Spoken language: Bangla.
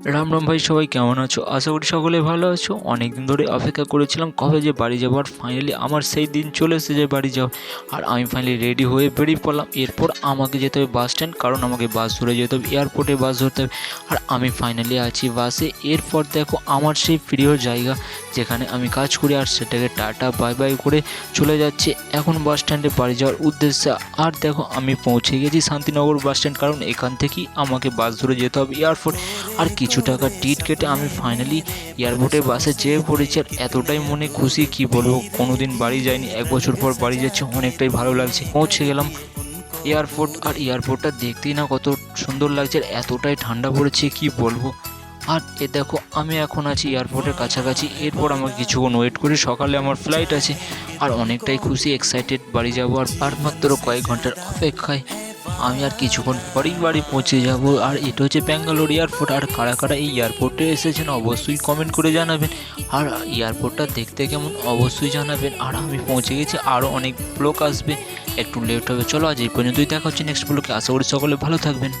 রাম রাম ভাই, সবাই কেমন আছো? আশা করি সকলে ভালো আছো। অনেক দিন ধরে অপেক্ষা করেছিলাম কবে যে বাড়ি যাবো, আর ফাইনালি আমার সেই দিন চলে এসেছে বাড়ি যাওয়ার। আর আমি ফাইনালি রেডি হয়ে বেরিয়ে পড়লাম। এরপর আমাকে যেতে হবে বাস স্ট্যান্ড, কারণ আমাকে বাস ধরে যেতে হবে, এয়ারপোর্টে বাস ধরতে হবে। আর আমি ফাইনালি আছি বাসে। এরপর দেখো আমার সেই প্রিয় জায়গা যেখানে আমি কাজ করি, আর সেটাকে টাটা বাই বাই করে চলে যাচ্ছে এখন বাস স্ট্যান্ডে বাড়ি যাওয়ার উদ্দেশ্যে। আর দেখো আমি পৌঁছে গেছি শান্তিনগর বাস স্ট্যান্ড, কারণ এখান থেকেই আমাকে বাস ধরে যেতে হবে এয়ারপোর্ট। আর কিছু টাকা টিকিট কেটে আমি ফাইনালি এয়ারপোর্টে বাসে যেয়ে পড়েছি। আর এতটাই মনে খুশি কি বলবো, কোনোদিন বাড়ি যাইনি, 1 বছর পর বাড়ি যাচ্ছি, অনেকটাই ভালো লাগছে। পৌঁছে গেলাম এয়ারপোর্ট, আর এয়ারপোর্টটা দেখতেই না কত সুন্দর লাগছে, আর এতটাই ঠান্ডা পড়েছে কি বলবো। আর দেখো আমি এখন আছি এয়ারপোর্টের কাছাকাছি। এরপর আমাকে কিছুক্ষণ ওয়েট করে, সকালে আমার ফ্লাইট আছে। আর অনেকটাই খুশি, এক্সাইটেড বাড়ি যাবো। আর মাত্র কয়েক ঘন্টার অপেক্ষায় আমি আর কিছুক্ষণ পরেই বাড়ি পৌঁছে যাব। আর এটা হচ্ছে ব্যাঙ্গালোর এয়ারপোর্ট। আর কারা কারা এই এয়ারপোর্টে এসেছেন অবশ্যই কমেন্ট করে জানাবেন। আর এয়ারপোর্টটা দেখতে কেমন অবশ্যই জানাবেন। আর আমি পৌঁছে গেছি, আরও অনেক ব্লগ আসবে, একটু লেট হবে। চলো আজ এই পর্যন্তই, দেখা হচ্ছে নেক্সট ব্লগে। আশা করি সকলে ভালো থাকবেন।